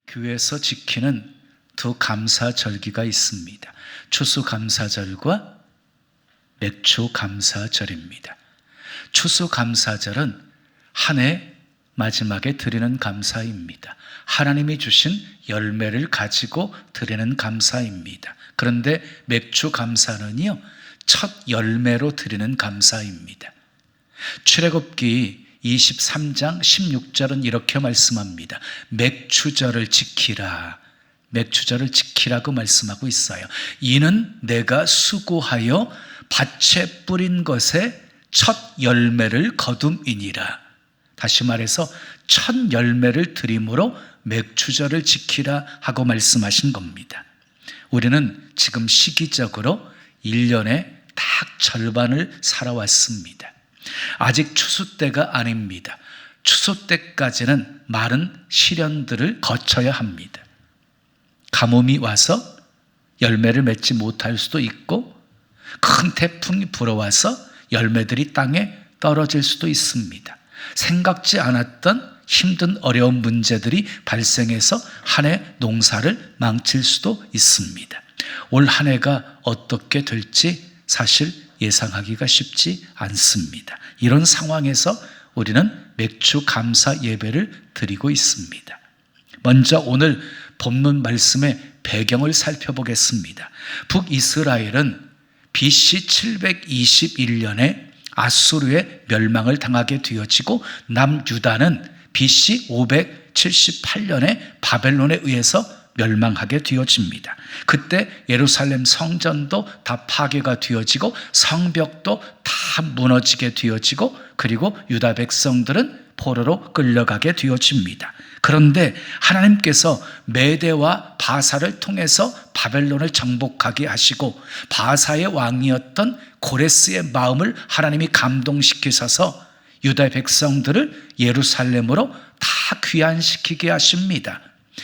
교회에서 지키는 두 감사절기가 있습니다. 추수감사절과 맥주감사절입니다. 추수감사절은 한 해 마지막에 드리는 감사입니다. 하나님이 주신 열매를 가지고 드리는 감사입니다. 그런데 맥주감사는요, 첫 열매로 드리는 감사입니다. 출애굽기 23장 16절은 이렇게 말씀합니다. 맥추절을 지키라. 맥추절을 지키라고 말씀하고 있어요. 이는 내가 수고하여 밭에 뿌린 것에 첫 열매를 거둠이니라. 다시 말해서 첫 열매를 드림으로 맥추절을 지키라 하고 말씀하신 겁니다. 우리는 지금 시기적으로 1년의 딱 절반을 살아왔습니다. 아직 추수 때가 아닙니다. 추수 때까지는 많은 시련들을 거쳐야 합니다. 가뭄이 와서 열매를 맺지 못할 수도 있고, 큰 태풍이 불어와서 열매들이 땅에 떨어질 수도 있습니다. 생각지 않았던 힘든 어려운 문제들이 발생해서 한 해 농사를 망칠 수도 있습니다. 올 한 해가 어떻게 될지 사실 예상하기가 쉽지 않습니다. 이런 상황에서 우리는 맥주 감사 예배를 드리고 있습니다. 먼저 오늘 본문 말씀의 배경을 살펴보겠습니다. 북이스라엘은 BC 721년에 아수르의 멸망을 당하게 되어지고, 남유다는 BC 578년에 바벨론에 의해서 멸망하게 되어집니다. 그때 예루살렘 성전도 다 파괴가 되어지고 성벽도 다 무너지게 되어지고, 그리고 유다 백성들은 포로로 끌려가게 되어집니다. 그런데 하나님께서 메대와 바사를 통해서 바벨론을 정복하게 하시고, 바사의 왕이었던 고레스의 마음을 하나님이 감동시키셔서 유다 백성들을 예루살렘으로 다 귀환시키게 하십니다.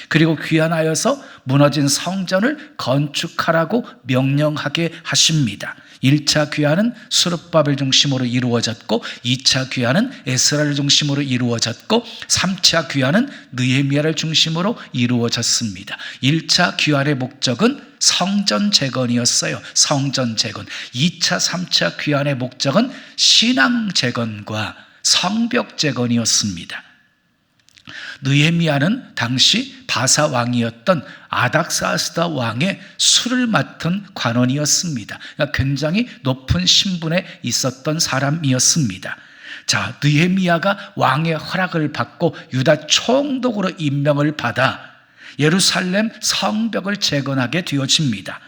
그리고 귀환하여서 무너진 성전을 건축하라고 명령하게 하십니다. 1차 귀환은 스룹바벨 중심으로 이루어졌고, 2차 귀환은 에스라를 중심으로 이루어졌고, 3차 귀환은 느헤미야를 중심으로 이루어졌습니다. 1차 귀환의 목적은 성전 재건이었어요. 성전 재건. 2차, 3차 귀환의 목적은 신앙 재건과 성벽 재건이었습니다. 느헤미야는 당시 바사 왕이었던 아닥사스다 왕의 술을 맡은 관원이었습니다. 그러니까 굉장히 높은 신분에 있었던 사람이었습니다. 자, 느헤미야가 왕의 허락을 받고 유다 총독으로 임명을 받아 예루살렘 성벽을 재건하게 되어집니다.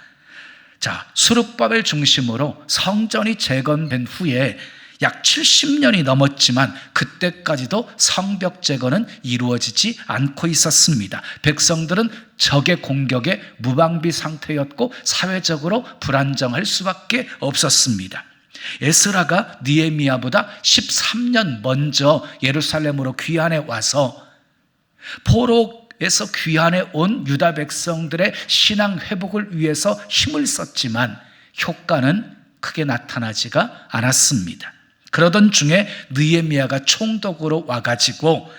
자, 스룹바벨 중심으로 성전이 재건된 후에 약 70년이 넘었지만 그때까지도 성벽 재건은 이루어지지 않고 있었습니다. 백성들은 적의 공격에 무방비 상태였고 사회적으로 불안정할 수밖에 없었습니다. 에스라가 느헤미야보다 13년 먼저 예루살렘으로 귀환해 와서 포로에서 귀환해 온 유다 백성들의 신앙 회복을 위해서 힘을 썼지만 효과는 크게 나타나지가 않았습니다. 그러던 중에 느헤미야가 총독으로 와가지고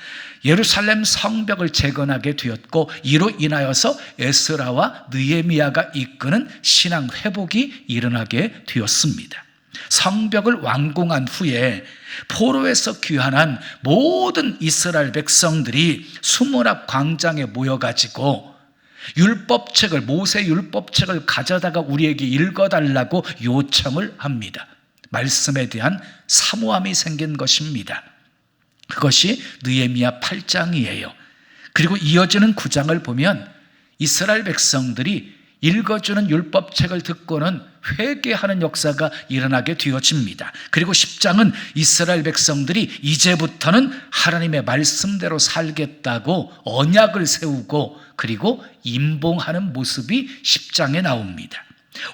예루살렘 성벽을 재건하게 되었고, 이로 인하여서 에스라와 느헤미야가 이끄는 신앙 회복이 일어나게 되었습니다. 성벽을 완공한 후에 포로에서 귀환한 모든 이스라엘 백성들이 수문 앞 광장에 모여가지고 율법책을, 모세 율법책을 가져다가 우리에게 읽어달라고 요청을 합니다. 말씀에 대한 사모함이 생긴 것입니다. 그것이 느헤미야 8장이에요. 그리고 이어지는 9장을 보면 이스라엘 백성들이 읽어주는 율법책을 듣고는 회개하는 역사가 일어나게 되어집니다. 그리고 10장은 이스라엘 백성들이 이제부터는 하나님의 말씀대로 살겠다고 언약을 세우고, 그리고 임봉하는 모습이 10장에 나옵니다.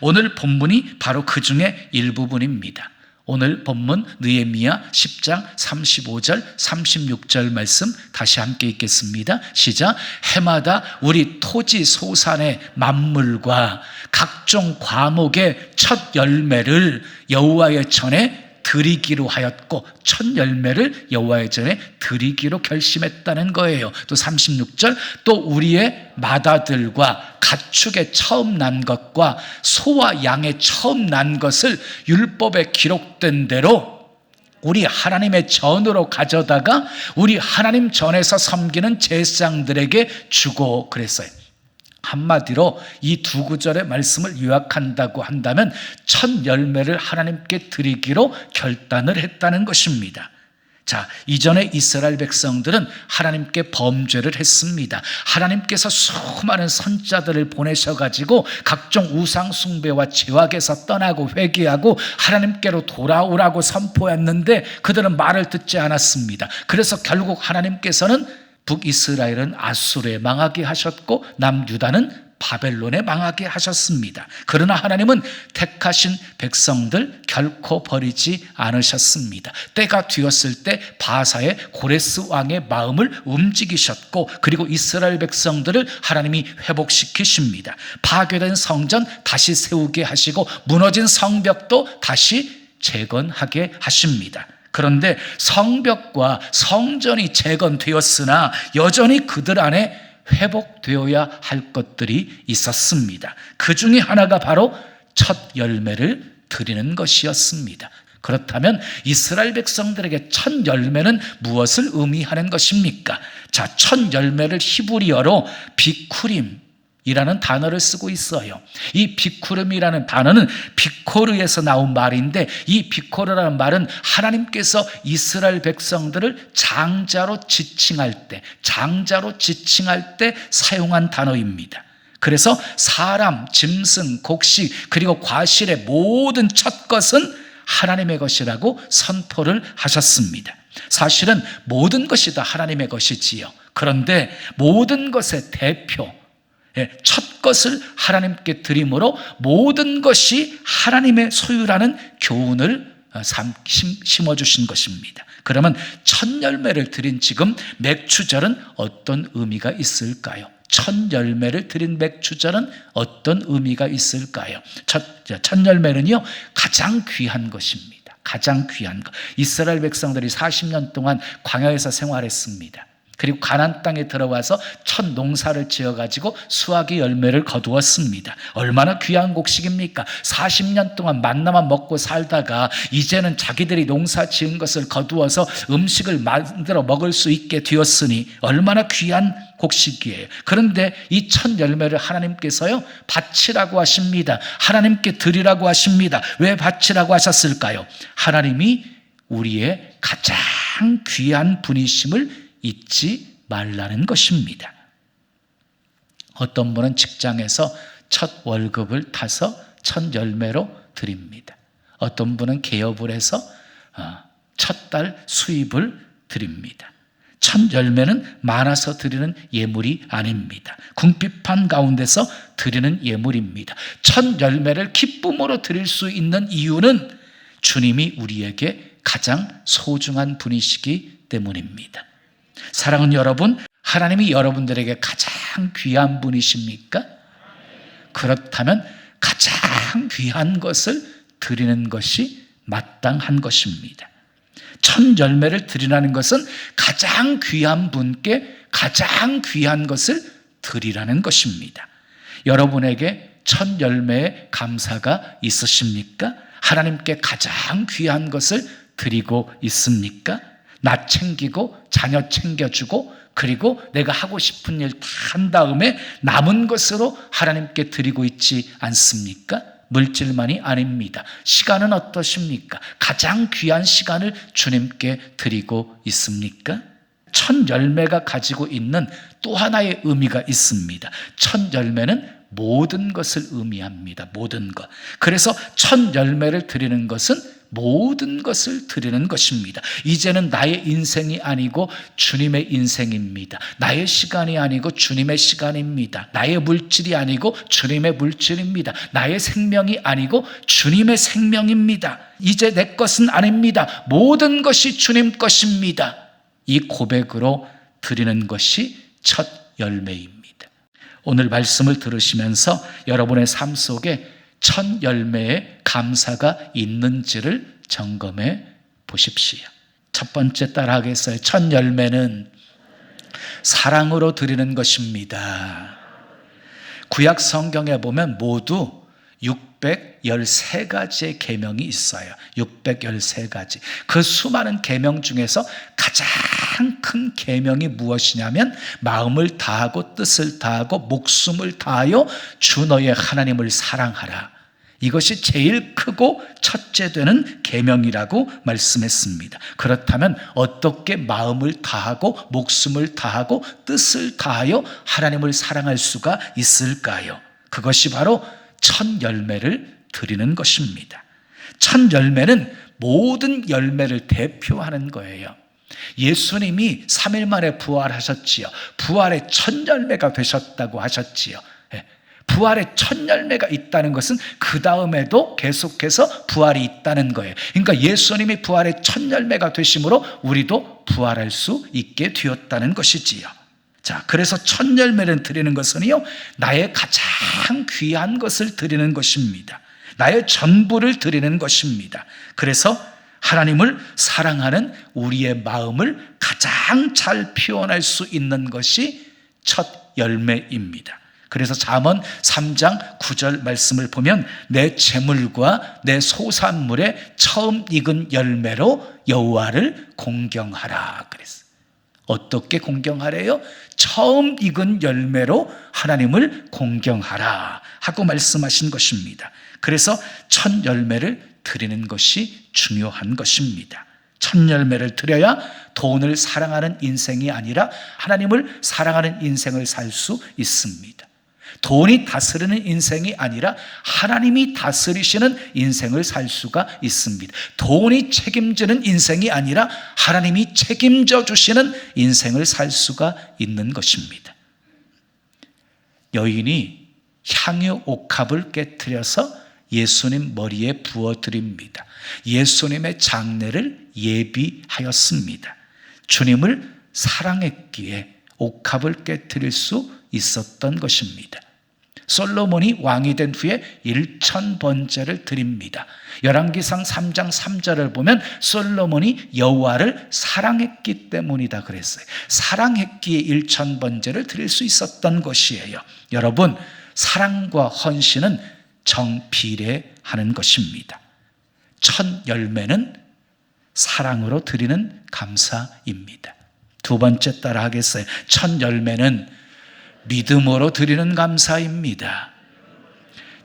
오늘 본문이 바로 그 중에 일부분입니다. 오늘 본문 느헤미야 10장 35절 36절 말씀 다시 함께 읽겠습니다. 시작. 해마다 우리 토지 소산의 만물과 각종 과목의 첫 열매를 여호와의 전에 드리기로 하였고 첫 열매를 여호와의 전에 드리기로 결심했다는 거예요. 또 36절, 또 우리의 마다들과 가축의 처음 난 것과 소와 양의 처음 난 것을 율법에 기록된 대로 우리 하나님의 전으로 가져다가 우리 하나님 전에서 섬기는 제사장들에게 주고 그랬어요. 한마디로 이 두 구절의 말씀을 요약한다고 한다면 첫 열매를 하나님께 드리기로 결단을 했다는 것입니다. 자, 이전에 이스라엘 백성들은 하나님께 범죄를 했습니다. 하나님께서 수많은 선자들을 보내셔가지고 각종 우상 숭배와 죄악에서 떠나고 회개하고 하나님께로 돌아오라고 선포했는데 그들은 말을 듣지 않았습니다. 그래서 결국 하나님께서는 북이스라엘은 아수르에 망하게 하셨고 남유다는 바벨론에 망하게 하셨습니다. 그러나 하나님은 택하신 백성들 결코 버리지 않으셨습니다. 때가 되었을 때 바사의 고레스 왕의 마음을 움직이셨고 그리고 이스라엘 백성들을 하나님이 회복시키십니다. 파괴된 성전 다시 세우게 하시고 무너진 성벽도 다시 재건하게 하십니다. 그런데 성벽과 성전이 재건되었으나 여전히 그들 안에 회복되어야 할 것들이 있었습니다. 그 중에 하나가 바로 첫 열매를 드리는 것이었습니다. 그렇다면 이스라엘 백성들에게 첫 열매는 무엇을 의미하는 것입니까? 자, 첫 열매를 히브리어로 비쿠림 이라는 단어를 쓰고 있어요. 이 비쿠름이라는 단어는 비코르에서 나온 말인데 이 비코르라는 말은 하나님께서 이스라엘 백성들을 장자로 지칭할 때 사용한 단어입니다. 그래서 사람, 짐승, 곡식 그리고 과실의 모든 첫 것은 하나님의 것이라고 선포를 하셨습니다. 사실은 모든 것이 다 하나님의 것이지요. 그런데 모든 것의 대표, 첫 것을 하나님께 드림으로 모든 것이 하나님의 소유라는 교훈을 심어주신 것입니다. 그러면 첫 열매를 드린 지금 맥추절은 어떤 의미가 있을까요? 첫 열매를 드린 맥추절은 어떤 의미가 있을까요? 첫 열매는요, 가장 귀한 것입니다. 가장 귀한 것. 이스라엘 백성들이 40년 동안 광야에서 생활했습니다. 그리고 가나안 땅에 들어와서 첫 농사를 지어가지고 수확의 열매를 거두었습니다. 얼마나 귀한 곡식입니까? 40년 동안 만나만 먹고 살다가 이제는 자기들이 농사 지은 것을 거두어서 음식을 만들어 먹을 수 있게 되었으니 얼마나 귀한 곡식이에요. 그런데 이 첫 열매를 하나님께서요 바치라고 하십니다. 하나님께 드리라고 하십니다. 왜 바치라고 하셨을까요? 하나님이 우리의 가장 귀한 분이심을 잊지 말라는 것입니다. 어떤 분은 직장에서 첫 월급을 타서 첫 열매로 드립니다. 어떤 분은 개업을 해서 첫 달 수입을 드립니다. 첫 열매는 많아서 드리는 예물이 아닙니다. 궁핍한 가운데서 드리는 예물입니다. 첫 열매를 기쁨으로 드릴 수 있는 이유는 주님이 우리에게 가장 소중한 분이시기 때문입니다. 사랑하는 여러분, 하나님이 여러분들에게 가장 귀한 분이십니까? 그렇다면 가장 귀한 것을 드리는 것이 마땅한 것입니다. 첫 열매를 드리라는 것은 가장 귀한 분께 가장 귀한 것을 드리라는 것입니다. 여러분에게 첫 열매의 감사가 있으십니까? 하나님께 가장 귀한 것을 드리고 있습니까? 나 챙기고 자녀 챙겨주고 그리고 내가 하고 싶은 일 다 한 다음에 남은 것으로 하나님께 드리고 있지 않습니까? 물질만이 아닙니다. 시간은 어떠십니까? 가장 귀한 시간을 주님께 드리고 있습니까? 첫 열매가 가지고 있는 또 하나의 의미가 있습니다. 첫 열매는 모든 것을 의미합니다. 모든 것. 그래서 첫 열매를 드리는 것은 모든 것을 드리는 것입니다. 이제는 나의 인생이 아니고 주님의 인생입니다. 나의 시간이 아니고 주님의 시간입니다. 나의 물질이 아니고 주님의 물질입니다. 나의 생명이 아니고 주님의 생명입니다. 이제 내 것은 아닙니다. 모든 것이 주님 것입니다. 이 고백으로 드리는 것이 첫 열매입니다. 오늘 말씀을 들으시면서 여러분의 삶 속에 첫 열매의 감사가 있는지를 점검해 보십시오. 첫 번째 따라하겠어요. 첫 열매는 사랑으로 드리는 것입니다. 구약 성경에 보면 모두 613가지의 계명이 있어요. 613가지. 그 수많은 계명 중에서 가장 큰 계명이 무엇이냐면 마음을 다하고 뜻을 다하고 목숨을 다하여 주 너의 하나님을 사랑하라. 이것이 제일 크고 첫째 되는 계명이라고 말씀했습니다. 그렇다면 어떻게 마음을 다하고 목숨을 다하고 뜻을 다하여 하나님을 사랑할 수가 있을까요? 그것이 바로 첫 열매를 드리는 것입니다. 첫 열매는 모든 열매를 대표하는 거예요. 예수님이 3일 만에 부활하셨지요. 부활의 첫 열매가 되셨다고 하셨지요. 부활의 첫 열매가 있다는 것은 그 다음에도 계속해서 부활이 있다는 거예요. 그러니까 예수님이 부활의 첫 열매가 되심으로 우리도 부활할 수 있게 되었다는 것이지요. 자, 그래서 첫 열매를 드리는 것은요, 나의 가장 귀한 것을 드리는 것입니다. 나의 전부를 드리는 것입니다. 그래서 하나님을 사랑하는 우리의 마음을 가장 잘 표현할 수 있는 것이 첫 열매입니다. 그래서 잠언 3장 9절 말씀을 보면 내 재물과 내 소산물의 처음 익은 열매로 여호와를 공경하라 그랬어요. 어떻게 공경하래요? 처음 익은 열매로 하나님을 공경하라 하고 말씀하신 것입니다. 그래서 첫 열매를 드리는 것이 중요한 것입니다. 첫 열매를 드려야 돈을 사랑하는 인생이 아니라 하나님을 사랑하는 인생을 살 수 있습니다. 돈이 다스리는 인생이 아니라 하나님이 다스리시는 인생을 살 수가 있습니다. 돈이 책임지는 인생이 아니라 하나님이 책임져 주시는 인생을 살 수가 있는 것입니다. 여인이 향유 옥합을 깨트려서 예수님 머리에 부어드립니다. 예수님의 장례를 예비하였습니다. 주님을 사랑했기에 옥합을 깨트릴 수 있었던 것입니다. 솔로몬이 왕이 된 후에 1000번제를 드립니다. 열왕기상 3장 3절을 보면 솔로몬이 여호와를 사랑했기 때문이다 그랬어요. 사랑했기에 1000번제를 드릴 수 있었던 것이에요. 여러분, 사랑과 헌신은 정비례하는 것입니다. 첫 열매는 사랑으로 드리는 감사입니다. 두 번째 따라 하겠어요. 첫 열매는 믿음으로 드리는 감사입니다.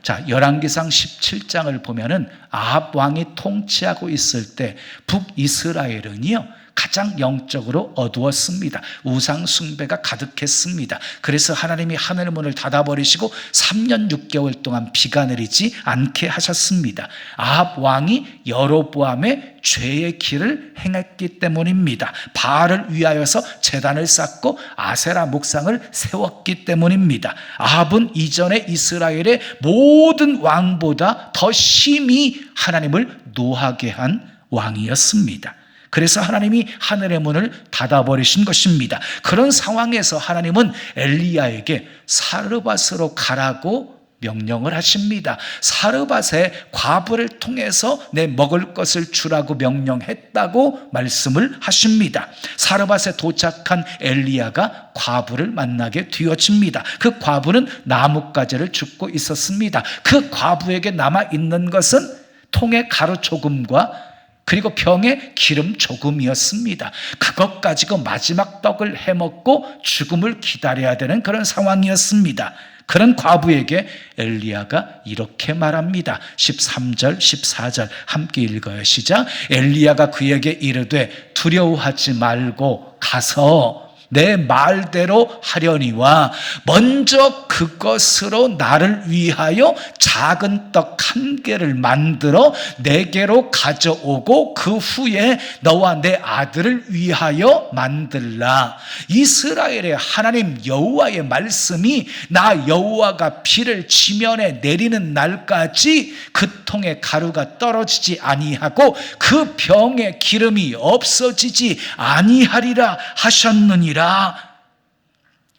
자, 열왕기상 17장을 보면은 아합 왕이 통치하고 있을 때 북이스라엘은요 가장 영적으로 어두웠습니다. 우상 숭배가 가득했습니다. 그래서 하나님이 하늘 문을 닫아버리시고 3년 6개월 동안 비가 내리지 않게 하셨습니다. 아합 왕이 여로보암의 죄의 길을 행했기 때문입니다. 바알을 위하여서 제단을 쌓고 아세라 목상을 세웠기 때문입니다. 아합은 이전에 이스라엘의 모든 왕보다 더 심히 하나님을 노하게 한 왕이었습니다. 그래서 하나님이 하늘의 문을 닫아버리신 것입니다. 그런 상황에서 하나님은 엘리야에게 사르밧으로 가라고 명령을 하십니다. 사르밧의 과부를 통해서 내 먹을 것을 주라고 명령했다고 말씀을 하십니다. 사르밧에 도착한 엘리야가 과부를 만나게 되어집니다. 그 과부는 나뭇가지를 줍고 있었습니다. 그 과부에게 남아있는 것은 통에 가루 조금과 그리고 병에 기름 조금이었습니다. 그것 가지고 마지막 떡을 해먹고 죽음을 기다려야 되는 그런 상황이었습니다. 그런 과부에게 엘리야가 이렇게 말합니다. 13절 14절 함께 읽어요. 시작. 엘리야가 그에게 이르되 두려워하지 말고 가서 내 말대로 하려니와 먼저 그것으로 나를 위하여 작은 떡 1개를 만들어 내게로 가져오고 그 후에 너와 내 아들을 위하여 만들라. 이스라엘의 하나님 여호와의 말씀이 나 여호와가 비를 지면에 내리는 날까지 그 통에 가루가 떨어지지 아니하고 그 병에 기름이 없어지지 아니하리라 하셨느니라.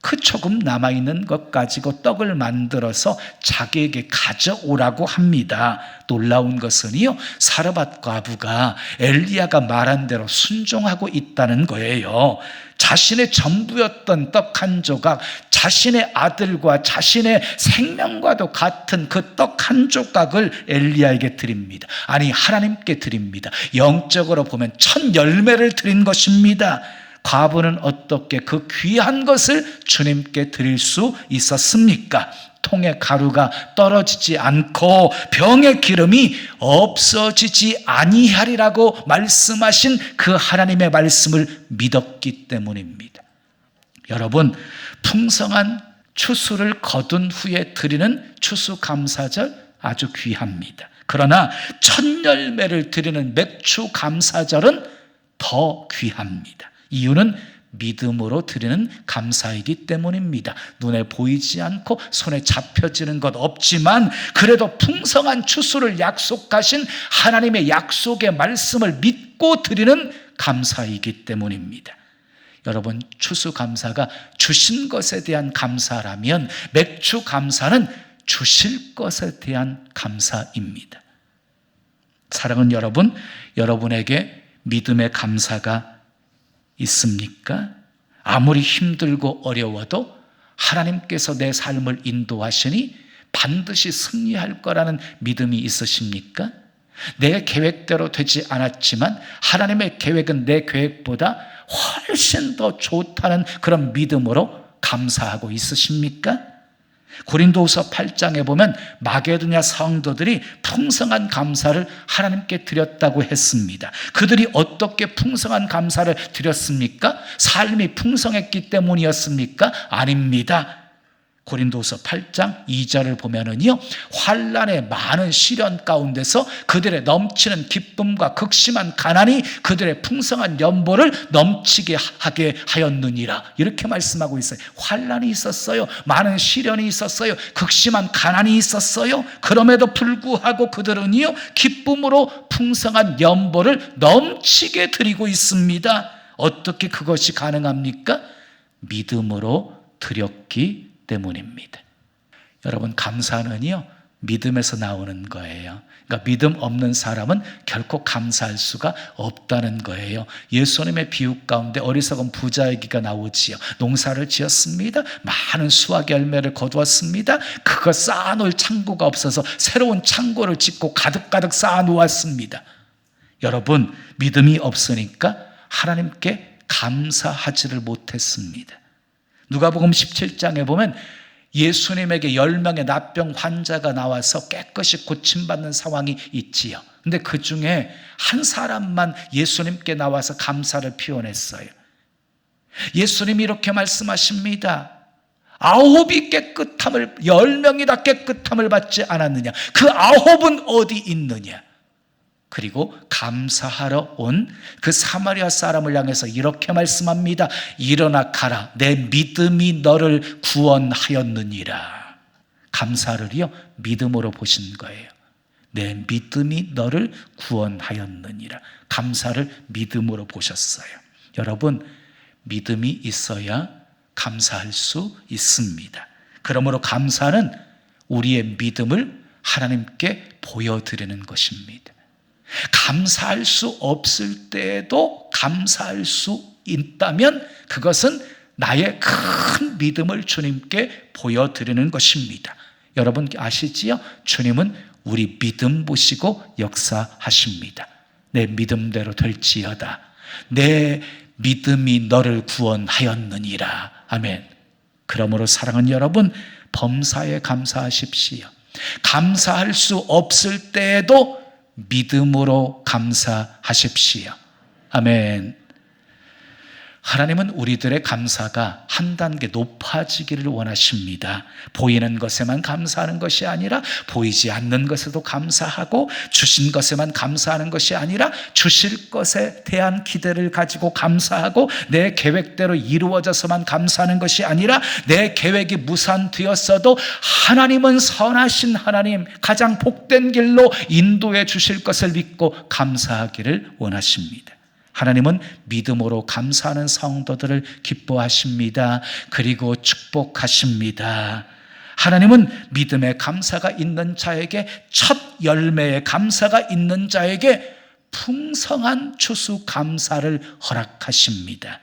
그 조금 남아있는 것 가지고 떡을 만들어서 자기에게 가져오라고 합니다. 놀라운 것은요, 사르밧 과부가 엘리야가 말한 대로 순종하고 있다는 거예요. 자신의 전부였던 떡 한 조각, 자신의 아들과 자신의 생명과도 같은 그 떡 한 조각을 엘리야에게 드립니다. 아니, 하나님께 드립니다. 영적으로 보면 첫 열매를 드린 것입니다. 과부는 어떻게 그 귀한 것을 주님께 드릴 수 있었습니까? 통의 가루가 떨어지지 않고 병의 기름이 없어지지 아니하리라고 말씀하신 그 하나님의 말씀을 믿었기 때문입니다. 여러분, 풍성한 추수를 거둔 후에 드리는 추수감사절 아주 귀합니다. 그러나 첫 열매를 드리는 맥추감사절은 더 귀합니다. 이유는 믿음으로 드리는 감사이기 때문입니다. 눈에 보이지 않고 손에 잡혀지는 것 없지만 그래도 풍성한 추수를 약속하신 하나님의 약속의 말씀을 믿고 드리는 감사이기 때문입니다. 여러분, 추수감사가 주신 것에 대한 감사라면 맥추감사는 주실 것에 대한 감사입니다. 사랑하는 여러분, 여러분에게 믿음의 감사가 있습니까? 아무리 힘들고 어려워도 하나님께서 내 삶을 인도하시니 반드시 승리할 거라는 믿음이 있으십니까? 내 계획대로 되지 않았지만 하나님의 계획은 내 계획보다 훨씬 더 좋다는 그런 믿음으로 감사하고 있으십니까? 고린도후서 8장에 보면 마게도냐 성도들이 풍성한 감사를 하나님께 드렸다고 했습니다. 그들이 어떻게 풍성한 감사를 드렸습니까? 삶이 풍성했기 때문이었습니까? 아닙니다. 고린도후서 8장 2절을 보면은요, 환난의 많은 시련 가운데서 그들의 넘치는 기쁨과 극심한 가난이 그들의 풍성한 연보를 넘치게 하게 하였느니라, 이렇게 말씀하고 있어요. 환난이 있었어요. 많은 시련이 있었어요. 극심한 가난이 있었어요. 그럼에도 불구하고 그들은요, 기쁨으로 풍성한 연보를 넘치게 드리고 있습니다. 어떻게 그것이 가능합니까? 믿음으로 드렸기 때문입니다. 여러분, 감사는요, 믿음에서 나오는 거예요. 그러니까 믿음 없는 사람은 결코 감사할 수가 없다는 거예요. 예수님의 비유 가운데 어리석은 부자 얘기가 나오지요. 농사를 지었습니다. 많은 수확 열매를 거두었습니다. 그거 쌓아놓을 창고가 없어서 새로운 창고를 짓고 가득가득 쌓아놓았습니다. 여러분, 믿음이 없으니까 하나님께 감사하지를 못했습니다. 누가복음 17장에 보면 예수님에게 10명의 납병 환자가 나와서 깨끗이 고침받는 상황이 있지요. 근데 그 중에 한 사람만 예수님께 나와서 감사를 표현했어요. 예수님이 이렇게 말씀하십니다. 9이 깨끗함을, 10명이 다 깨끗함을 받지 않았느냐? 그 9은 어디 있느냐? 그리고 감사하러 온 그 사마리아 사람을 향해서 이렇게 말씀합니다. 일어나 가라. 내 믿음이 너를 구원하였느니라. 감사를요, 믿음으로 보신 거예요. 내 믿음이 너를 구원하였느니라. 감사를 믿음으로 보셨어요. 여러분, 믿음이 있어야 감사할 수 있습니다. 그러므로 감사는 우리의 믿음을 하나님께 보여드리는 것입니다. 감사할 수 없을 때에도 감사할 수 있다면 그것은 나의 큰 믿음을 주님께 보여드리는 것입니다. 여러분 아시지요? 주님은 우리 믿음 보시고 역사하십니다. 내 믿음대로 될지어다. 내 믿음이 너를 구원하였느니라. 아멘. 그러므로 사랑하는 여러분, 범사에 감사하십시오. 감사할 수 없을 때에도 믿음으로 감사하십시오. 아멘. 하나님은 우리들의 감사가 한 단계 높아지기를 원하십니다. 보이는 것에만 감사하는 것이 아니라 보이지 않는 것에도 감사하고, 주신 것에만 감사하는 것이 아니라 주실 것에 대한 기대를 가지고 감사하고, 내 계획대로 이루어져서만 감사하는 것이 아니라 내 계획이 무산되었어도 하나님은 선하신 하나님, 가장 복된 길로 인도해 주실 것을 믿고 감사하기를 원하십니다. 하나님은 믿음으로 감사하는 성도들을 기뻐하십니다. 그리고 축복하십니다. 하나님은 믿음의 감사가 있는 자에게, 첫 열매의 감사가 있는 자에게 풍성한 추수감사를 허락하십니다.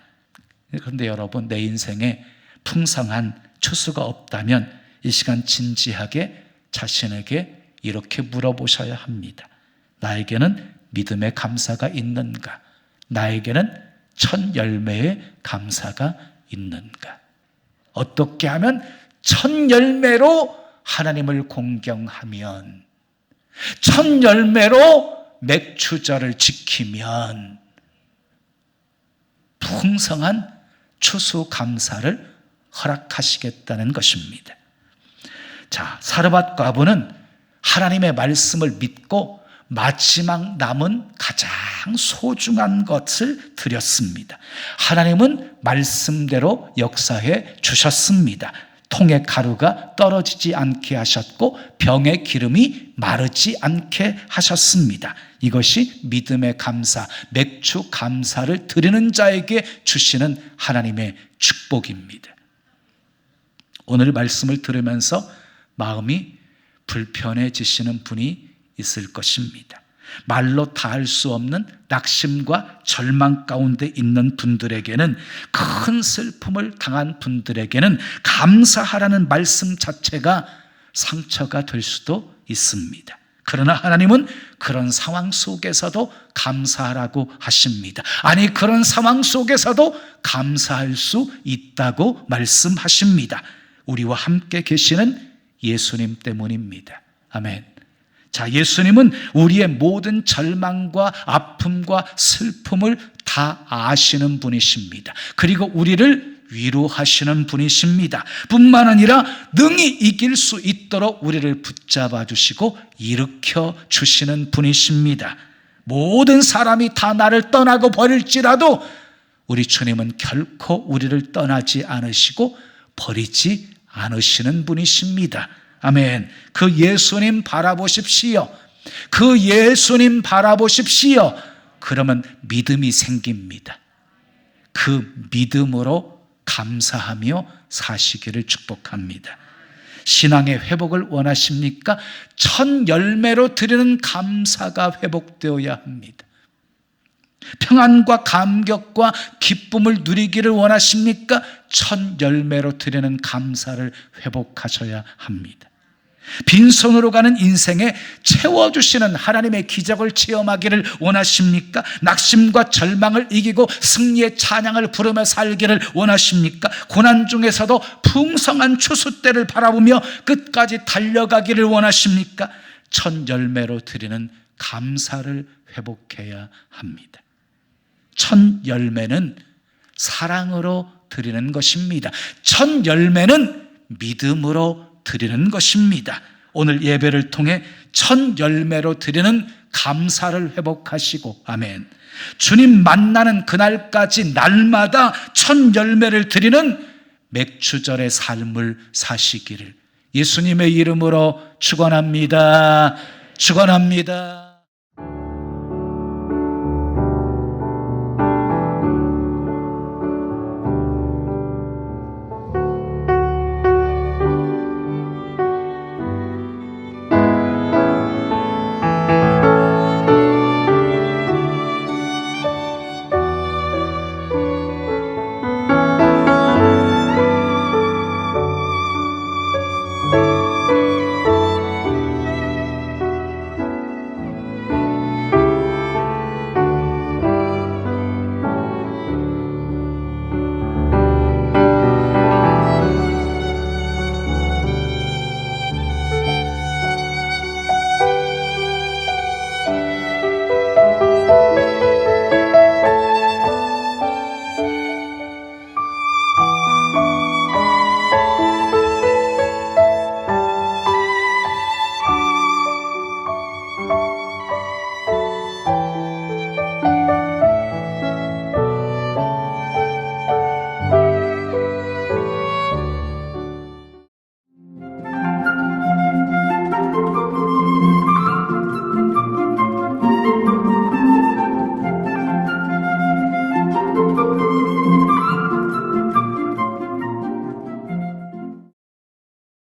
그런데 여러분, 내 인생에 풍성한 추수가 없다면 이 시간 진지하게 자신에게 이렇게 물어보셔야 합니다. 나에게는 믿음의 감사가 있는가? 나에게는 첫 열매의 감사가 있는가? 어떻게 하면 첫 열매로 하나님을 공경하면, 첫 열매로 맥추절을 지키면 풍성한 추수감사를 허락하시겠다는 것입니다. 자, 사르밧 과부는 하나님의 말씀을 믿고 마지막 남은 가장 소중한 것을 드렸습니다. 하나님은 말씀대로 역사해 주셨습니다. 통의 가루가 떨어지지 않게 하셨고 병의 기름이 마르지 않게 하셨습니다. 이것이 믿음의 감사, 맥주 감사를 드리는 자에게 주시는 하나님의 축복입니다. 오늘 말씀을 들으면서 마음이 불편해지시는 분이 있을 것입니다. 말로 다 할 수 없는 낙심과 절망 가운데 있는 분들에게는, 큰 슬픔을 당한 분들에게는 감사하라는 말씀 자체가 상처가 될 수도 있습니다. 그러나 하나님은 그런 상황 속에서도 감사하라고 하십니다. 아니, 그런 상황 속에서도 감사할 수 있다고 말씀하십니다. 우리와 함께 계시는 예수님 때문입니다. 아멘. 자, 예수님은 우리의 모든 절망과 아픔과 슬픔을 다 아시는 분이십니다. 그리고 우리를 위로하시는 분이십니다. 뿐만 아니라 능히 이길 수 있도록 우리를 붙잡아 주시고 일으켜 주시는 분이십니다. 모든 사람이 다 나를 떠나고 버릴지라도 우리 주님은 결코 우리를 떠나지 않으시고 버리지 않으시는 분이십니다. 아멘. 그 예수님 바라보십시오. 그 예수님 바라보십시오. 그러면 믿음이 생깁니다. 그 믿음으로 감사하며 사시기를 축복합니다. 신앙의 회복을 원하십니까? 첫 열매로 드리는 감사가 회복되어야 합니다. 평안과 감격과 기쁨을 누리기를 원하십니까? 첫 열매로 드리는 감사를 회복하셔야 합니다. 빈손으로 가는 인생에 채워주시는 하나님의 기적을 체험하기를 원하십니까? 낙심과 절망을 이기고 승리의 찬양을 부르며 살기를 원하십니까? 고난 중에서도 풍성한 추수 때를 바라보며 끝까지 달려가기를 원하십니까? 첫 열매로 드리는 감사를 회복해야 합니다. 첫 열매는 사랑으로 드리는 것입니다. 첫 열매는 믿음으로 드리는 것입니다. 오늘 예배를 통해 첫 열매로 드리는 감사를 회복하시고, 아멘. 주님 만나는 그날까지 날마다 첫 열매를 드리는 맥추절의 삶을 사시기를 예수님의 이름으로 축원합니다. 축원합니다.